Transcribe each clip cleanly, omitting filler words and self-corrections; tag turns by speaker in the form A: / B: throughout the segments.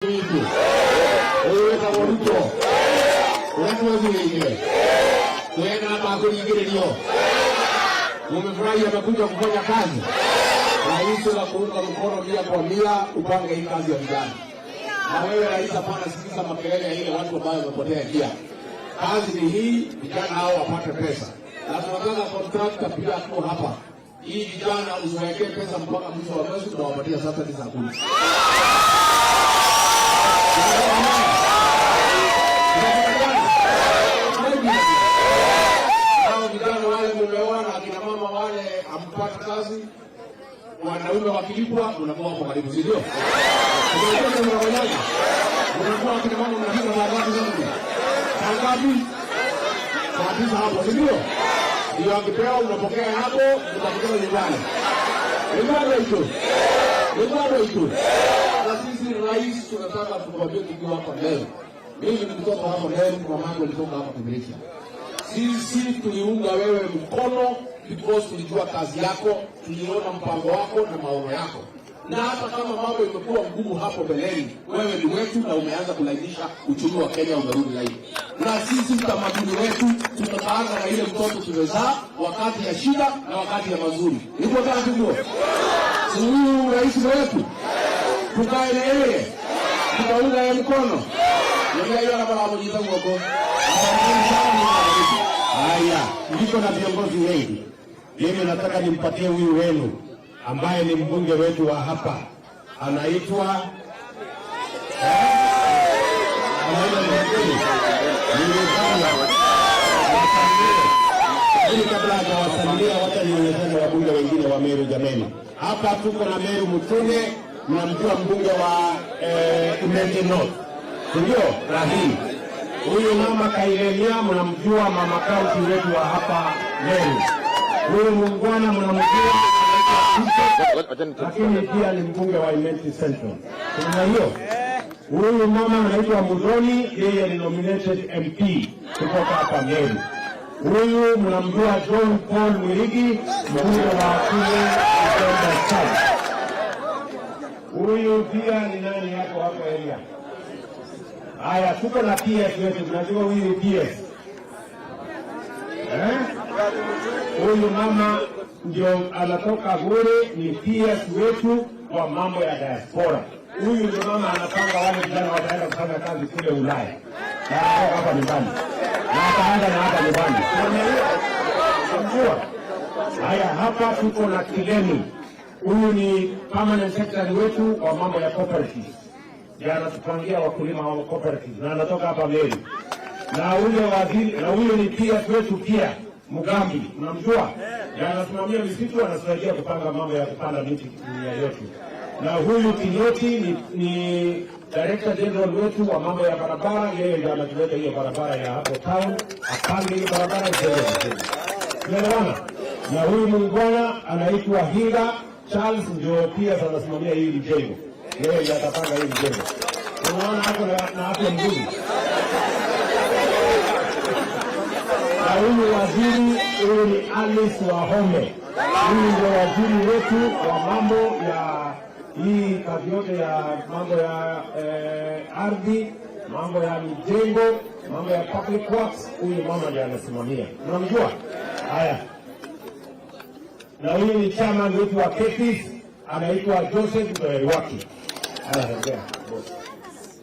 A: Wewe kama mtu unaweza kuingia tena hapa kuingia ndio umefurahi amekuja kufanya kazi rais la kuunga mkono pia kwa mia upange hii kazi ya vijana. Na wewe rais hapana sikiza makelele ile watu ambao wamepotea pia. Kazi ni hii, vijana hao wapate pesa. Na tunataka contractor pia kwa hapa. Hii vijana usiwekee pesa mpaka mwisho wa mwezi tunawapatia sasa ni za kuni. Vijana wale mumeona akina mama wale ampata kazi wanaume wakilipwa unakuwa kwa karibu sio? Unakuwa akina mama mnapiga maadhabu zangu. Ngapi? Kabisa hapo sio? Ndio akipewa unapokea hapo utakutoa nyumbani. Ndio hicho. Na sisi rais tunataka tukwambie kitu hapa leo. Mimi nimetoka hapa leo kwa mambo nilitoka hapa Kibiricha. Sisi tuliunga wewe mkono because tulijua kazi yako, tuliona mpango wako na maono yako. Na hata kama mambo imekuwa ngumu hapo mbeleni, wewe ni wetu na umeanza kulainisha uchumi wa Kenya umerudi laini. Na sisi utamaduni wetu tutaanza na ile mtoto tumezaa wakati ya shida na wakati ya mazuri. Niko kama hivyo. Huyu rais wetu tukae na yeye. Tutaunga yeye mkono. Ndio ana baba mjita ngoko. Haya, niko na viongozi wengi. Mimi nataka nimpatie huyu wenu ambaye ni mbunge wetu wa hapa. Anaitwa kabla hajawasalimia wacha nionyeshane wabunge wengine wa Meru jameni. Hapa tuko na Meru Mutune, mnamjua mbunge wa Imete North. Ndio, Rahim. Huyu mama Kairenia mnamjua mama kaunti wetu wa hapa Meru. Huyu muungwana mnamjua lakini pia ni mbunge wa Imete Central. Kuna hiyo. Huyu mama anaitwa Mudhoni, yeye ni nominated MP kutoka hapa Meru. Huyu mnamjua John Paul Mwirigi, mbunge wa kule Uganda. Huyu pia ni nani yako hapo area? Haya, tuko na PS wetu, tunajua huyu PS. Huyu mama ndio anatoka Bure, ni PS wetu kwa mambo ya diaspora. Huyu ndio mama anapanga wale vijana wataenda kufanya kazi kule Ulaya. Na hapa nyumbani. Na ataenda na hapa nyumbani. Unajua? Haya, hapa tuko na Kilemi. Huyu ni permanent secretary wetu kwa mambo ya cooperatives. Yeye anatupangia wakulima wa cooperatives na anatoka hapa Meru. Na ule waziri na huyo ni PS wetu pia Mugambi, unamjua? Yeye anasimamia misitu, anasaidia kupanga mambo ya kupanda miti dunia yote. Na huyu Kinoti ni director general wetu wa mambo ya barabara, yeye ndiye anatuweka hiyo barabara ya hapo town, apange hiyo barabara zote. Unaelewana? Na huyu muungwana anaitwa Hinga Charles, ndio pia anasimamia hii mjengo. Yeye ndiye atapanga hii mjengo. Unaona hapo na hapo mzuri. Na huyu waziri, huyu ni Alice Wahome. Huyu ndio waziri wetu wa mambo ya hii kazi yote ya mambo ya ardhi, mambo ya mijengo, mambo ya public works. Huyu mama ndiye anasimamia. Unamjua? Haya. Na huyu ni chairman wetu wa KEPIS, anaitwa Joseph Waki. Anaongea.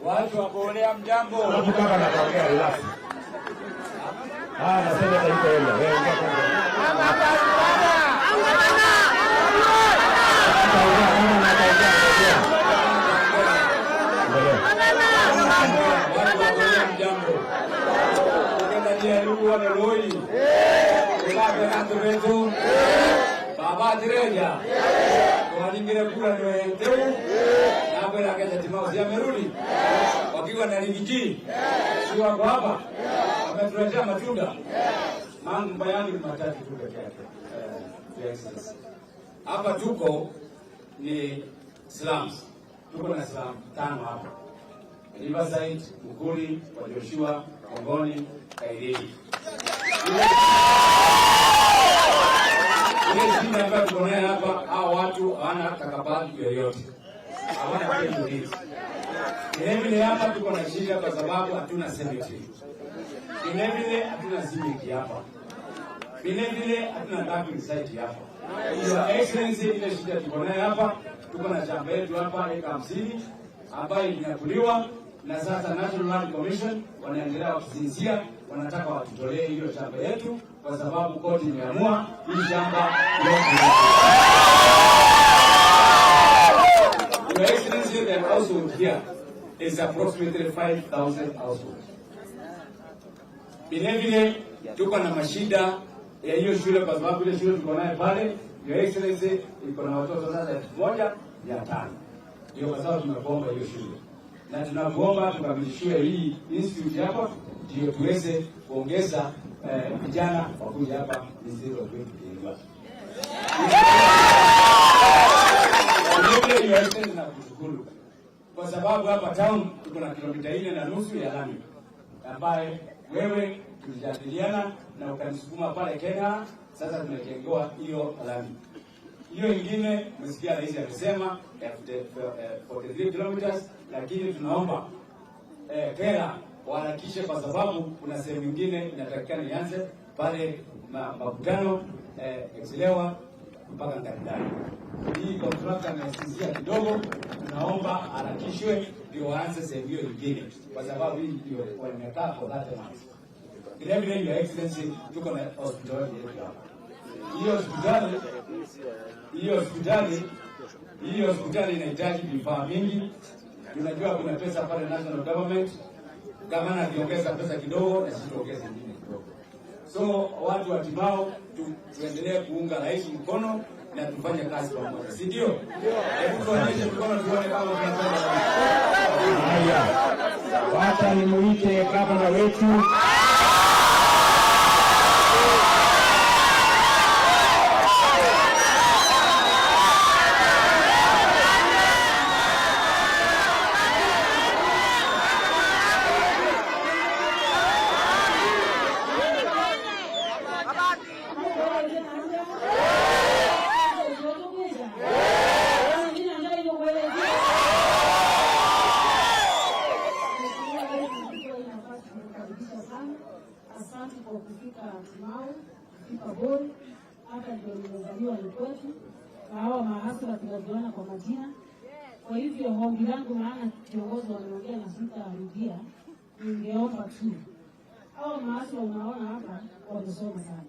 B: Watu wa kuolea mjambo.
A: Watu kama naongea relax. Nasema taifa hilo. Wewe
B: Baba Direja waningine kula ndio teu na kwa kaja timao ya Merudi wakiwa na ligiji sio wako hapa wametuletea matunda mambo yangu matatu tu pekee yake. Hapa tuko ni slums, tuko na slum 5 hapa: Riverside, Mukuri, Joshua, Kongoni, Kaireni. Ile shida ambayo tuko nayo hapa, hao watu hawana kakabali yoyote, hawana kitu hicho. Vilevile hapa tuko na shida kwa sababu hatuna cemetery. Vilevile hatuna civic hapa. Vilevile hatuna dumping site hapa. Your Excellency, ile shida tuko nayo hapa, tuko na shamba yetu hapa eka 50 ambayo inakuliwa na sasa National Land Commission wanaendelea kusinzia, wanataka watutolee hiyo shamba yetu kwa sababu koti imeamua hii shamba yote. Your Excellency, the household here is approximately 5,000 households. Vilevile tuko na mashida ya hiyo shule kwa sababu ile shule tuko nayo pale, Your Excellency, iko na watoto sasa 1,500. Ndio kwa sababu tunaomba hiyo shule. Na tunaomba tukamilishiwe hii institute hapa ndio tuweze kuongeza vijana wakuja hapa instead of going to university. Ndio Your Excellency, na kushukuru kwa sababu hapa town tuko na kilomita 4.5 ya lami ambaye wewe tulijadiliana na ukanisukuma pale Kenya. Sasa tumejengewa hiyo lami. Hiyo ingine msikia rais amesema 43 kilometers, lakini tunaomba Kenya waharakishe kwa sababu kuna sehemu nyingine inatakikana ianze pale Makutano Exelewa mpaka Ndani. Hii contract anasinzia kidogo, tunaomba harakishwe ndio waanze sehemu hiyo nyingine kwa sababu hii ndio wamekaa for that month. Vilevile Your Excellency, tuko na hospitali yetu hapa. Hiyo hospitali inahitaji vifaa mingi. Tunajua kuna pesa pale national government, kama anaongeza pesa kidogo na sisi tuongeze nyingine kidogo. So watu wa Timao tuendelee kuunga rais mkono na tufanye kazi pamoja, si ndio? Hebu tuonyeshe mkono tuone kama tunafanya.
A: Haya, wacha nimuite gavana wetu.
C: Asante kwa kufika Timao, kufika Boni, hata ndio nimezaliwa ni kwetu, na hawa mahasla tunajuana kwa majina. Kwa hivyo ombi langu, maana kiongozi wameongea na sitarudia, ningeomba tu hawa mahasla unaona hapa wamesoma sana,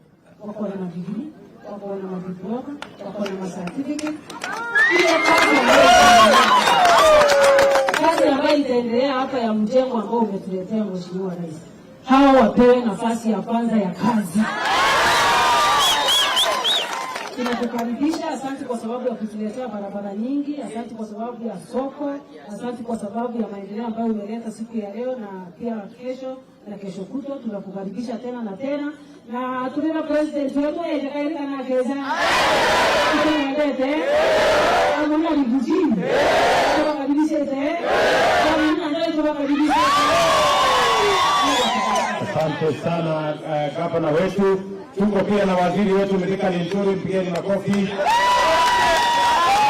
C: wako na madigrii, wako na madiploma, wako na macertificate. Ile kazi ambayo itaendelea hapa ya mjengo ambao umetuletea Mheshimiwa Rais, hawa wapewe nafasi ya kwanza ya kazi. Tunakukaribisha. Asante kwa sababu ya kutuletea barabara nyingi, asante kwa sababu ya soko, asante kwa sababu ya maendeleo ambayo umeleta siku ya leo na pia kesho na kesho kutwa. Tunakukaribisha tena na tena, na tunena president wetu yakaeleka na keza tunaendete amona libujini tunakaribisha tena kama ndio tunakaribisha.
A: Asante sana gavana wetu. Tuko pia na waziri wetu Mithika Linturi, pigeni makofi.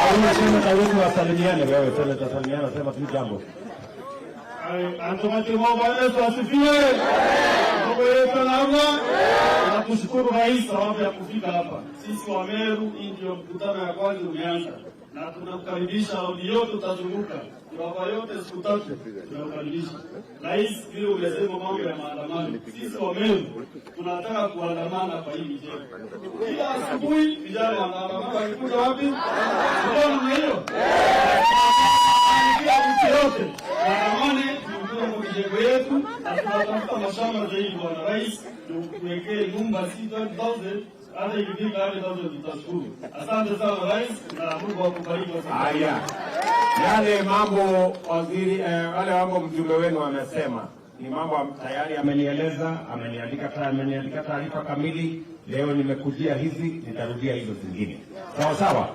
A: Au seneta wetu wasalimiane, wewe seneta salimiana, sema tu jambo.
D: Antumati Bwana Yesu asifiwe. Mungu wetu naomba na kushukuru rais sababu ya kufika hapa. Sisi wa Meru, hii ndio mkutano ya kwanza umeanza. Na tunakukaribisha, audio yote tutazunguka. Kwa yote siku 3 tunakukaribisha. Rais, vile umesema mambo ya maandamano. Sisi wa Meru tunataka kuandamana kwa hii mjengo. Kila asubuhi vijana wanaandamana wakikuja wapi? Mbona hiyo? Kila mtu yote maandamano kwa mijengo yetu, na tunatafuta mashamba zaidi. Bwana Rais, tuwekee nyumba 6,000 hata ikifika hadi 1,000 tutashukuru. Asante sana Rais, na Mungu akubariki.
A: Haya, yale mambo waziri, wale mambo mjumbe wenu amesema ni mambo tayari amenieleza, ameniandika taarifa kamili. Leo nimekujia hizi, nitarudia hizo zingine. Sawa sawa.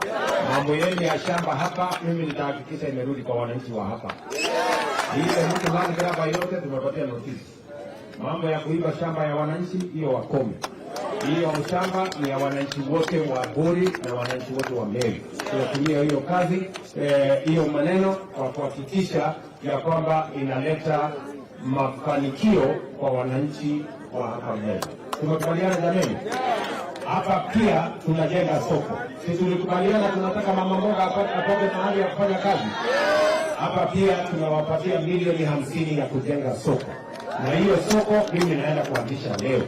A: Mambo yenu ya shamba hapa, mimi nitahakikisha imerudi kwa wananchi wa hapa. Ile mtu hali graba yote tumepatia notice. Mambo ya kuiba shamba ya wananchi hiyo wakome. Hiyo shamba ni ya wananchi wote wa Buri na wananchi wote wa Meru. Tunatumia hiyo kazi hiyo maneno kwa kuhakikisha ya kwamba inaleta mafanikio kwa wananchi wa hapa Meru. Tumekubaliana jameni? Hapa pia tunajenga soko. Sisi tulikubaliana tunataka mama mboga apate mahali ya kufanya kazi. Hapa pia tunawapatia milioni 50 ya kujenga soko. Na hiyo soko mimi naenda kuanzisha leo.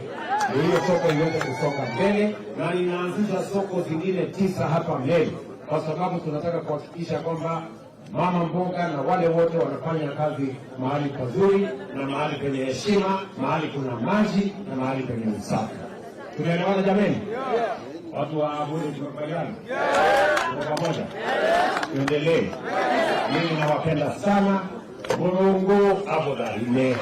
A: Hiyo soko iweze kusonga mbele, na ninaanzisha soko zingine 9 hapa Meru, kwa sababu tunataka kuhakikisha kwamba mama mboga na wale wote wanafanya kazi mahali pazuri na mahali penye heshima, mahali kuna maji na mahali penye usafi. Tunaelewana jameni? Watu wa Buri tumekubaliana? Kwa pamoja. Tuendelee. Mimi nawapenda sana. Mungu abudalime.